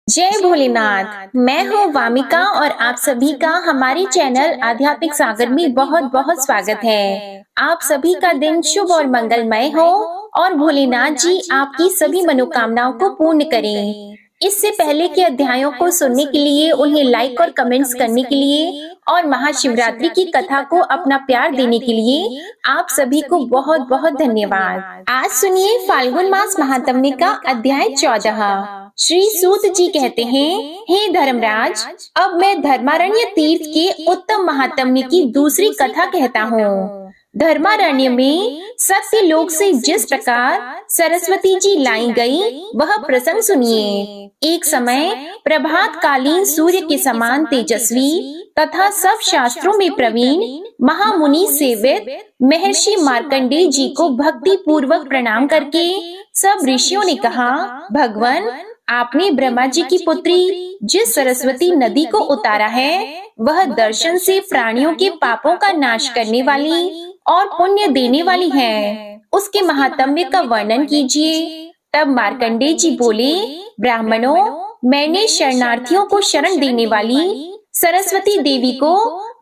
जय भोलेनाथ। मैं हूँ वामिका और आप सभी का हमारे चैनल आध्यात्मिक सागर में बहुत बहुत स्वागत है। आप सभी का दिन शुभ और मंगलमय हो और भोलेनाथ जी आपकी सभी मनोकामनाओं को पूर्ण करें। इससे पहले के अध्यायों को सुनने के लिए, उन्हें लाइक और कमेंट्स करने के लिए और महाशिवरात्रि की कथा को अपना प्यार देने के लिए आप सभी को बहुत बहुत धन्यवाद। आज सुनिए फाल्गुन मास महात्म्य का अध्याय 14। श्री सूत जी कहते हैं, हे धर्मराज, अब मैं धर्मारण्य तीर्थ के उत्तम महात्म्य की दूसरी कथा कहता हूँ। धर्मारण्य में सत्य लोक से जिस प्रकार सरस्वती जी लाई गई, वह प्रसंग सुनिए। एक समय प्रभात कालीन सूर्य के समान तेजस्वी तथा सब शास्त्रों में प्रवीण महामुनि सेवित महर्षि मार्कंडेय जी को भक्ति पूर्वक प्रणाम करके सब ऋषियों ने कहा, भगवान, आपने ब्रह्मा जी की पुत्री जिस सरस्वती नदी को उतारा है, वह दर्शन से प्राणियों के पापों का नाश करने वाली और पुण्य देने वाली है। उसके महात्म्य का वर्णन कीजिए। तब मार्कंडेय जी बोले, ब्राह्मणों, मैंने शरणार्थियों को शरण देने वाली सरस्वती देवी को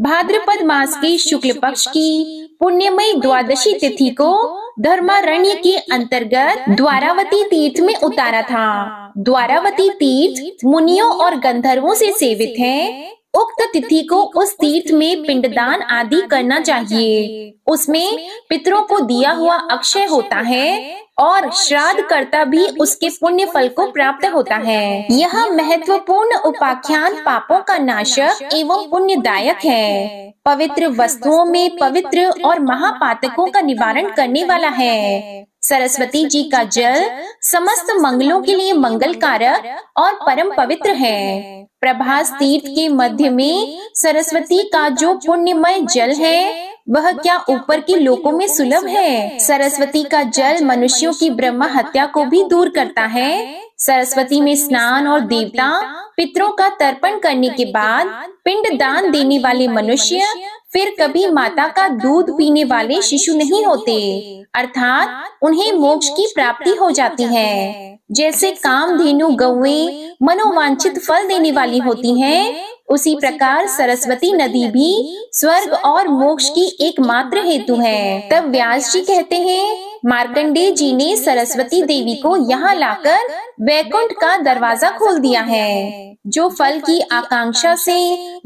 भाद्रपद मास के शुक्ल पक्ष की पुण्यमयी द्वादशी तिथि को धर्मारण्य के अंतर्गत द्वारावती तीर्थ में उतारा था। द्वारावती तीर्थ मुनियों और गंधर्वों से सेवित है। उक्त तिथि को उस तीर्थ में पिंडदान आदि करना चाहिए। उसमें पितरों को दिया हुआ अक्षय होता है और श्राद्ध कर्ता भी उसके पुण्य फल को प्राप्त होता है। यह महत्वपूर्ण उपाख्यान पापों का नाशक एवं पुण्यदायक है। पवित्र वस्तुओं में पवित्र और महापातकों का निवारण करने वाला है। सरस्वती जी का जल समस्त मंगलों के लिए मंगल कारक और परम पवित्र है। प्रभास तीर्थ के मध्य में सरस्वती का जो पुण्यमय जल है, वह क्या ऊपर के लोकों में सुलभ है। सरस्वती का जल मनुष्यों की ब्रह्म हत्या को भी दूर करता है। सरस्वती में स्नान और देवता पितरों का तर्पण करने के बाद पिंड दान देने वाले मनुष्य फिर कभी माता का दूध पीने वाले शिशु नहीं होते, अर्थात उन्हें मोक्ष की प्राप्ति हो जाती है। जैसे कामधेनु गौएं मनोवांछित फल देने वाली होती हैं, उसी प्रकार सरस्वती नदी भी स्वर्ग और मोक्ष की एकमात्र हेतु है। तब व्यास जी कहते हैं, मार्कंडेय जी ने सरस्वती देवी को यहाँ लाकर वैकुंठ का दरवाजा खोल दिया है। जो फल की आकांक्षा से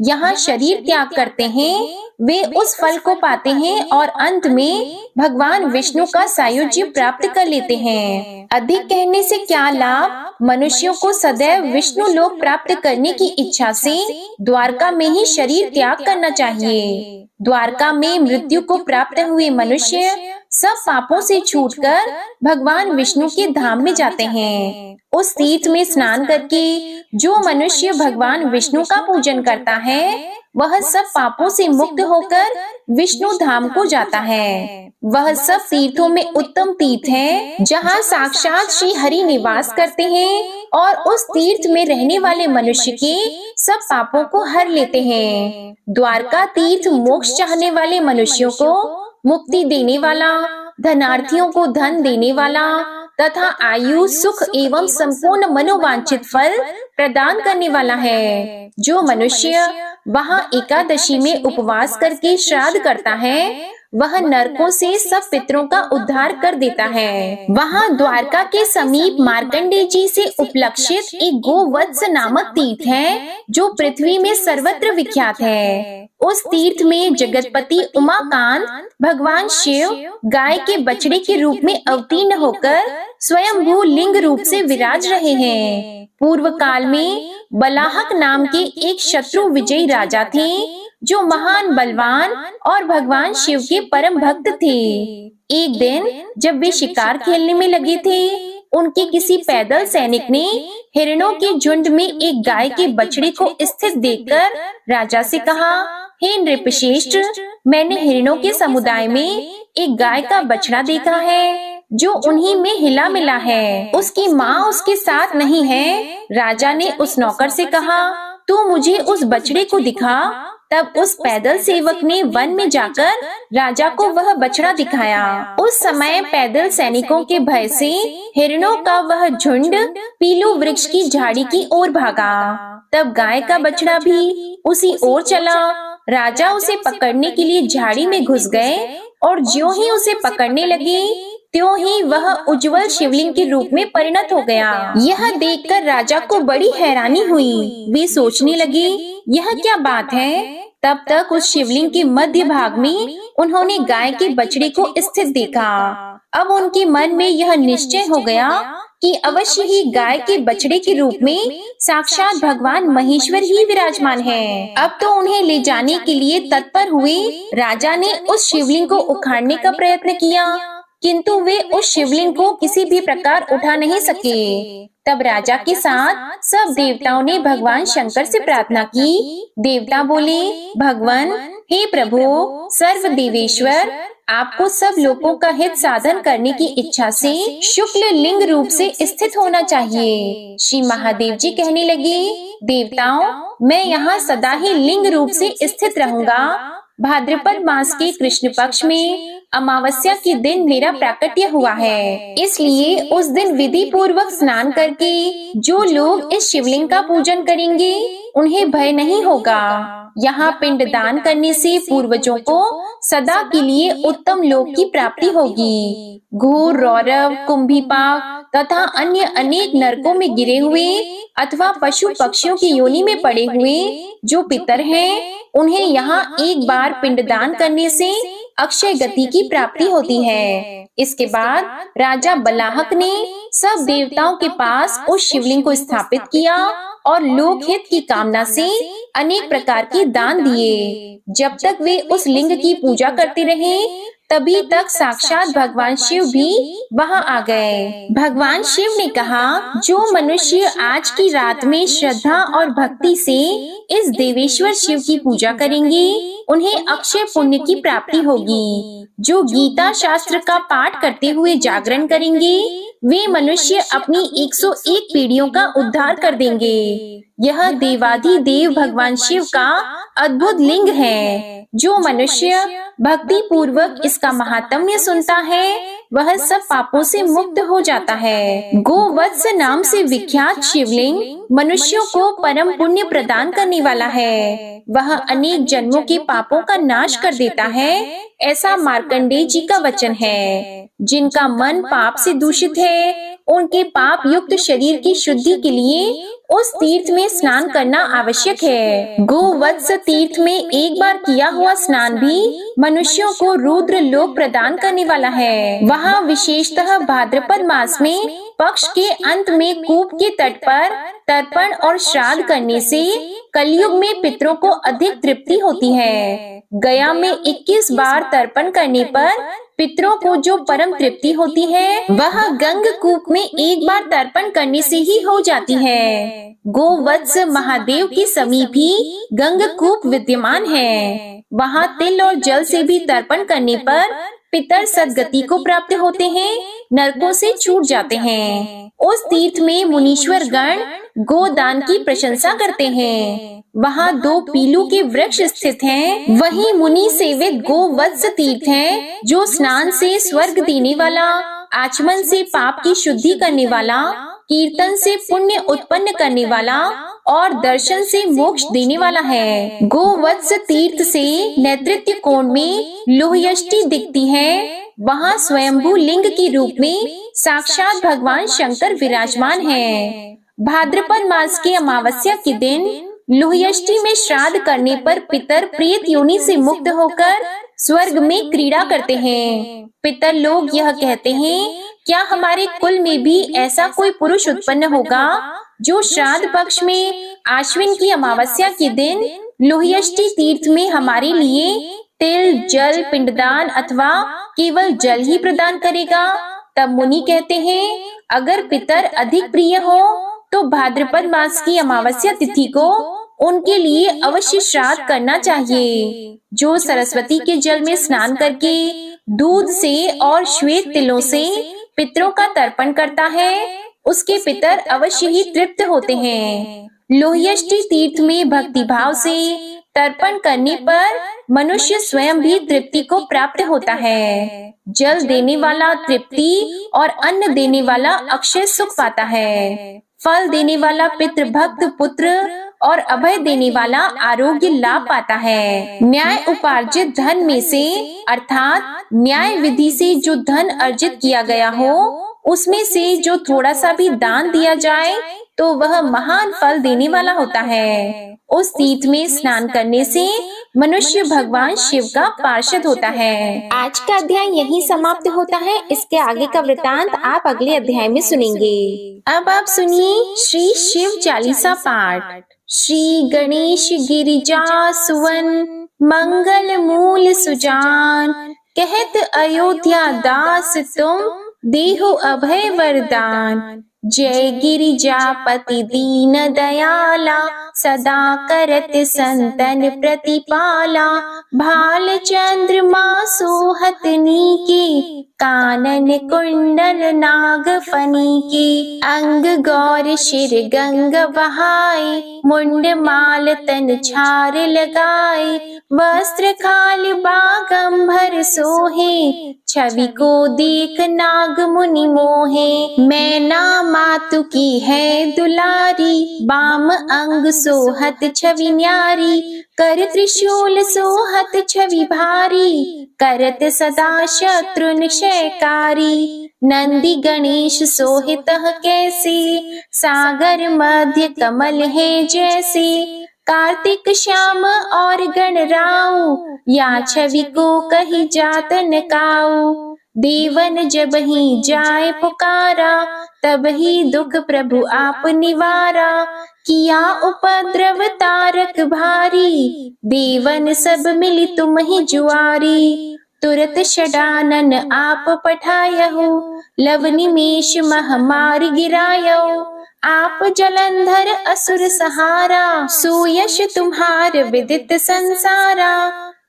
यहाँ शरीर त्याग करते हैं, वे उस फल को पाते हैं और अंत में भगवान विष्णु का सायुज्य प्राप्त कर लेते हैं। अधिक कहने से क्या लाभ। मनुष्यों को सदैव विष्णु लोक प्राप्त करने की इच्छा से द्वारका में ही शरीर त्याग करना चाहिए। द्वारका में मृत्यु को प्राप्त हुए मनुष्य सब पापों से छूटकर भगवान विष्णु के धाम में जाते हैं। उस तीर्थ में स्नान करके जो मनुष्य भगवान विष्णु का पूजन करता है, वह सब पापों से मुक्त होकर विष्णु धाम को जाता है। वह सब तीर्थों में उत्तम तीर्थ है, जहाँ साक्षात श्री हरि निवास करते हैं और उस तीर्थ में रहने वाले मनुष्य के सब पापों को हर लेते हैं। द्वारका तीर्थ मोक्ष चाहने वाले मनुष्यों को मुक्ति देने वाला, धनार्थियों को धन देने वाला तथा आयु, सुख एवं संपूर्ण मनोवांछित फल प्रदान करने वाला है। जो मनुष्य वहाँ एकादशी में उपवास करके श्राद्ध करता है, वह नरकों से सब पितरों का उद्धार कर देता है। वहाँ द्वारका के समीप मार्कंडेय जी से उपलक्षित एक गोवत्स नामक तीर्थ है, जो पृथ्वी में सर्वत्र विख्यात है। उस तीर्थ में जगतपति उमाकांत भगवान शिव गाय के बछड़े के रूप में अवतीर्ण होकर स्वयंभू लिंग रूप से विराज रहे हैं। पूर्व काल में बलाहक नाम के एक शत्रु विजयी राजा थे, जो महान बलवान और भगवान शिव के परम भक्त थे। एक दिन जब वे शिकार खेलने में लगे थे, उनके किसी पैदल सैनिक ने हिरणों के झुंड में एक गाय के बछड़े को स्थित देखकर राजा से कहा, हे नृपश्रेष्ठ, मैंने हिरणों के समुदाय में एक गाय का बछड़ा देखा है, जो उन्हीं में हिला मिला है। उसकी माँ उसके साथ नहीं है। राजा ने उस नौकर से कहा, तू मुझे उस बछड़े को दिखा तब उस पैदल सेवक ने वन में जाकर राजा को वह बछड़ा दिखाया। उस समय पैदल सैनिकों के भय से हिरणों का वह झुंड पीलू वृक्ष की झाड़ी की ओर भागा। तब गाय का बछड़ा भी उसी ओर चला। राजा उसे पकड़ने के लिए झाड़ी में घुस गए और ज्यों ही उसे पकड़ने लगे त्यों ही वह उज्जवल शिवलिंग के रूप में परिणत हो गया। यह देखकर राजा को बड़ी हैरानी हुई। वे सोचने लगे, यह क्या बात है। तब तक उस शिवलिंग के मध्य भाग में उन्होंने गाय के बछड़े को स्थित देखा। अब उनके मन में यह निश्चय हो गया कि अवश्य ही गाय के बछड़े के रूप में साक्षात भगवान महेश्वर ही विराजमान है। अब तो उन्हें ले जाने के लिए तत्पर हुए राजा ने उस शिवलिंग को उखाड़ने का प्रयत्न किया, किंतु वे उस शिवलिंग को किसी भी प्रकार उठा नहीं सके। तब राजा के साथ सब देवताओं ने भगवान शंकर से प्रार्थना की। देवता बोले, भगवान, हे प्रभु सर्व देवेश्वर, आपको सब लोगों का हित साधन करने की इच्छा से शुक्ल लिंग रूप से स्थित होना चाहिए। श्री महादेव जी कहने लगे, देवताओं, मैं यहाँ सदा ही लिंग रूप से स्थित रहूंगा। भाद्रपद मास के कृष्ण पक्ष में अमावस्या के दिन मेरा प्राकट्य हुआ है, इसलिए उस दिन विधि पूर्वक स्नान करके जो लोग इस शिवलिंग का पूजन करेंगे उन्हें भय नहीं होगा। यहाँ पिंड दान करने से पूर्वजों को सदा के लिए उत्तम लोक की प्राप्ति होगी। घोर रौरव, कुंभीपाक तथा अन्य अनेक नरकों में गिरे हुए अथवा पशु पक्षियों की योनि में पड़े हुए जो पितर हैं, उन्हें यहाँ एक बार पिंडदान करने से अक्षय गति की प्राप्ति होती है। इसके बाद राजा बलाहक ने सब देवताओं के पास उस शिवलिंग को स्थापित किया और लोकहित की कामना से अनेक प्रकार के दान दिए। जब तक वे उस लिंग की पूजा करते रहे तभी तक साक्षात भगवान शिव भी वहां आ गए। भगवान शिव ने कहा, जो मनुष्य आज की रात में श्रद्धा और भक्ति से इस देवेश्वर शिव की पूजा करेंगे उन्हें अक्षय पुण्य की प्राप्ति होगी। जो गीता शास्त्र का पाठ करते हुए जागरण करेंगे वे मनुष्य अपनी 101 पीढ़ियों का उद्धार कर देंगे। यह देवाधिदेव भगवान शिव का अद्भुत लिंग है। जो मनुष्य भक्ति पूर्वक इसका महात्म्य सुनता है वह सब पापों से मुक्त हो जाता है। गोवत्स नाम से विख्यात शिवलिंग मनुष्यों को परम पुण्य प्रदान करने वाला है। वह अनेक जन्मों के पापों का नाश कर देता है, ऐसा मार्कंडेय जी का वचन है। जिनका मन पाप से दूषित है उनके पाप युक्त शरीर की शुद्धि के लिए उस तीर्थ में स्नान करना आवश्यक है। गोवत्स तीर्थ में एक बार किया हुआ स्नान भी मनुष्यों को रुद्र लोक प्रदान करने वाला है। वहाँ विशेषतः भाद्रपद मास में पक्ष के अंत में कूप के तट पर तर्पण और श्राद्ध करने से कलयुग में पितरों को अधिक तृप्ति होती है। गया में 21 बार तर्पण करने पर पितरों को जो परम तृप्ति होती है वह गंग कूप में एक बार तर्पण करने से ही हो जाती है। गोवत्स महादेव के समीप ही गंग कूप विद्यमान है। वहाँ तिल और जल से भी तर्पण करने पर पितर सद्गति को प्राप्त होते हैं, नरकों से छूट जाते हैं। उस तीर्थ में मुनीश्वर गण गोदान की प्रशंसा करते हैं। वहाँ 2 पीलू के वृक्ष स्थित हैं। वहीं मुनि सेवित गोवत्स तीर्थ है जो स्नान से स्वर्ग देने वाला, आचमन से पाप की शुद्धि करने वाला, कीर्तन से पुण्य उत्पन्न करने वाला और दर्शन से मोक्ष देने वाला है। गोवत्स तीर्थ से नेतृत्व कोण में लोहयष्टि दिखती है। वहाँ स्वयंभू लिंग के रूप में साक्षात भगवान शंकर विराजमान है। भाद्रपद मास की अमावस्या के दिन लोहयष्टि में श्राद्ध करने पर पितर प्रेत योनि से मुक्त होकर स्वर्ग में क्रीड़ा करते हैं। पितर लोग यह कहते हैं, क्या हमारे कुल में भी ऐसा कोई पुरुष उत्पन्न होगा जो श्राद्ध पक्ष में आश्विन की अमावस्या के दिन लोहयष्टि तीर्थ में हमारे लिए तिल, जल, पिंडदान अथवा केवल जल ही प्रदान करेगा। तब मुनि कहते हैं, अगर पितर अधिक प्रिय हो तो भाद्रपद मास की अमावस्या तिथि को उनके लिए अवश्य श्राद्ध करना चाहिए। जो सरस्वती के जल में स्नान करके दूध से और श्वेत तिलों से पितरों का तर्पण करता है उसके पितर अवश्य ही तृप्त होते हैं। लोहयष्टि तीर्थ में भक्ति भाव से तर्पण करने पर मनुष्य स्वयं भी तृप्ति को प्राप्त होता है। जल देने वाला तृप्ति और अन्न देने वाला अक्षय सुख पाता है। फल देने वाला पितृभक्त पुत्र और अभय देने वाला आरोग्य लाभ पाता है। न्याय उपार्जित धन में से अर्थात न्याय विधि से जो धन अर्जित किया गया हो, उसमें से जो थोड़ा सा भी दान दिया जाए तो वह महान फल देने वाला होता है। उस तीर्थ में स्नान करने से मनुष्य भगवान शिव का पार्षद होता है। आज का अध्याय यहीं समाप्त होता है। इसके आगे का वृतांत आप अगले अध्याय में सुनेंगे। अब आप सुनिए श्री शिव चालीसा पाठ। श्री गणेश गिरिजा सुवन मंगल मूल सुजान, कहत अयोध्या दास तुम देहो अभय वरदान। जय गिरिजापति दीन दयाला, सदा करत संतन प्रतिपाला। भाल चंद्रमा सोहत नीके, कानन कुंडल नाग फनी के। अंग गौर शिर गंग बहाए, मुंड माल तन छार लगाए। वस्त्र खाल बागंबर सोहे, छवि को देख नाग मुनि मोहे। मैना मातु की है दुलारी, बाम अंग सोहत छवि न्यारी। कर त्रिशूल सोहत छवि भारी, करत सदा शत्रु निशयकारी। नंदी गणेश सोहित कैसे, सागर मध्य कमल है जैसे। कार्तिक श्याम और गणराऊ, या छवि को कही जात न काऊ। देवन जब ही जाए पुकारा, तब ही दुख प्रभु आप निवारा। किया उपद्रव तारक भारी, देवन सब मिली तुम ही जुआरी। तुरत षडानन आप पठायहु, लव निमेष महामारी गिरायहु। आप जलंधर असुर सहारा, सुयश तुम्हार विदित संसारा।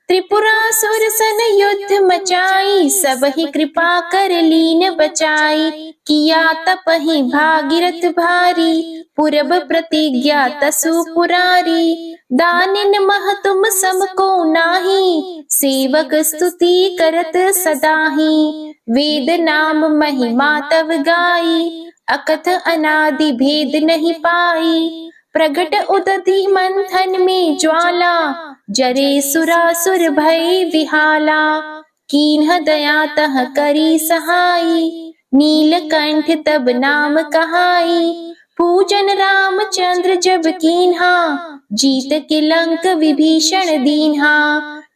त्रिपुरासुर सन युद्ध मचाई, सब ही कृपा कर लीन बचाई। किया तपहि भागीरथ भारी, पूरब प्रतिज्ञा तसु पुरारी। दानिन मह तुम सम को नाही, सेवक स्तुति करत सदाही। वेद नाम महिमा तव गाई, अकथ अनादि भेद नहीं पाई। प्रगट उदधि मंथन में ज्वाला, जरे सुरासुर भय विहाला। कीन्ह दया तह करी सहाई, नीलकंठ तब नाम कहाई। पूजन रामचंद्र जब कीन्हा, जीत के लंक विभीषण दीन्हा।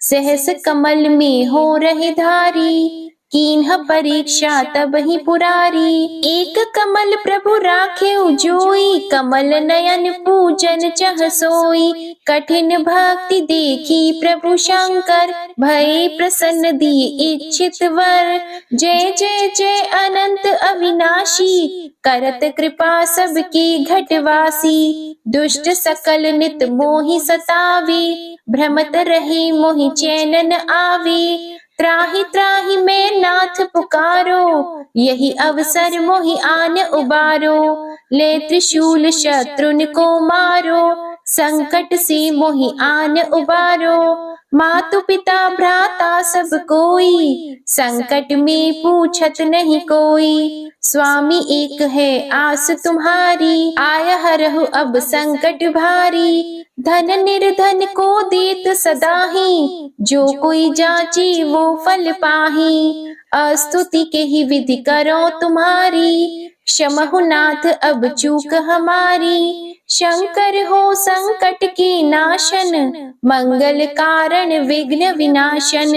सहस कमल में हो रहे धारी, कीन्ह परीक्षा तब ही पुरारी। एक कमल प्रभु राखे जोई, कमल नयन पूजन चह सोई। कठिन भक्ति देखी प्रभु शंकर, भय प्रसन्न दिए इच्छित वर। जय जय जय अनंत अविनाशी, करत कृपा सबकी घटवासी। दुष्ट सकल नित मोहि सतावे, भ्रमत रहे मोहि चैन न आवे। त्राहि त्राहि मैं नाथ पुकारो, यही अवसर मोहि आन उबारो। ले त्रिशूल शत्रुन को मारो, संकट से मोहि आन उबारो। मातु पिता भ्राता सब कोई, संकट में पूछत नहीं कोई। स्वामी एक है आस तुम्हारी, आया हरहु अब संकट भारी। धन निर्धन को देत सदाही, जो कोई जाची वो फल पाही। अस्तुति के ही विधि करो तुम्हारी, क्षमहु नाथ अब चूक हमारी। शंकर हो संकट के नाशन, मंगल कारण विघ्न विनाशन।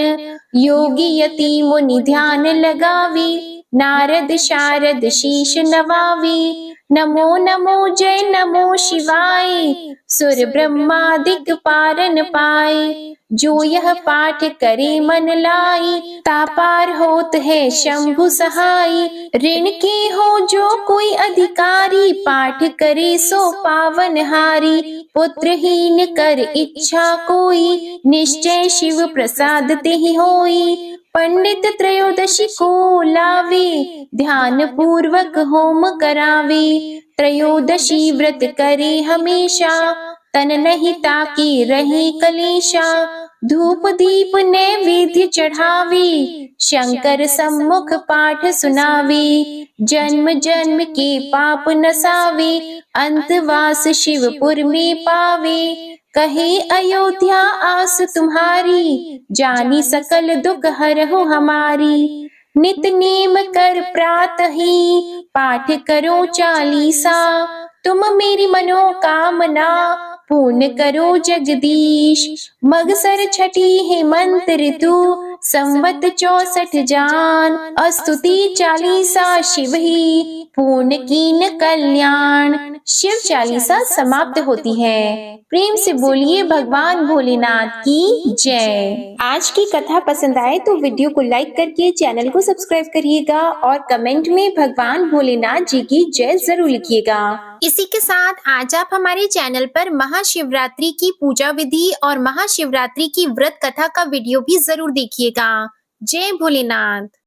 योगी यति मुनि ध्यान लगावी, नारद शारद शीश नवावी। नमो नमो जय नमो शिवाय, सुर ब्रह्मादिक पारन पाए। जो यह पाठ करे मन लाई, तापार होत है शंभु सहाय। ऋण के हो जो कोई अधिकारी, पाठ करे सो पावन हारी। पुत्रहीन कर इच्छा कोई, निश्चय शिव प्रसाद तेहि होई। पंडित त्रयोदशी को लावे, ध्यान पूर्वक होम करावे। त्रयोदशी व्रत करे हमेशा, तन नहीं ताकी रही कलेशा, धूप दीप नैवेद्य चढ़ावी, शंकर सम्मुख पाठ सुनावी, जन्म जन्म के पाप नसावे, अंतवास शिवपुर में पावे, कहे अयोध्या आस तुम्हारी, जानी सकल दुख हरहु हमारी, नित नेम कर प्रातः ही, पाठ करो चालीसा, तुम मेरी मनोकामना, पूर्ण करो जगदीश, मगसर छठी हेमंत ऋतु, संवत 64 जान, स्तुति चालीसा शिव ही, पूर्ण कीन कल्याण। शिव चालीसा समाप्त होती है। प्रेम से बोलिए भगवान भोलेनाथ की जय। आज की कथा पसंद आए तो वीडियो को लाइक करके चैनल को सब्सक्राइब करिएगा और कमेंट में भगवान भोलेनाथ जी की जय जरूर लिखिएगा। इसी के साथ आज आप हमारे चैनल पर महाशिवरात्रि की पूजा विधि और महाशिवरात्रि की व्रत कथा का वीडियो भी जरूर देखिएगा। जय भोलेनाथ।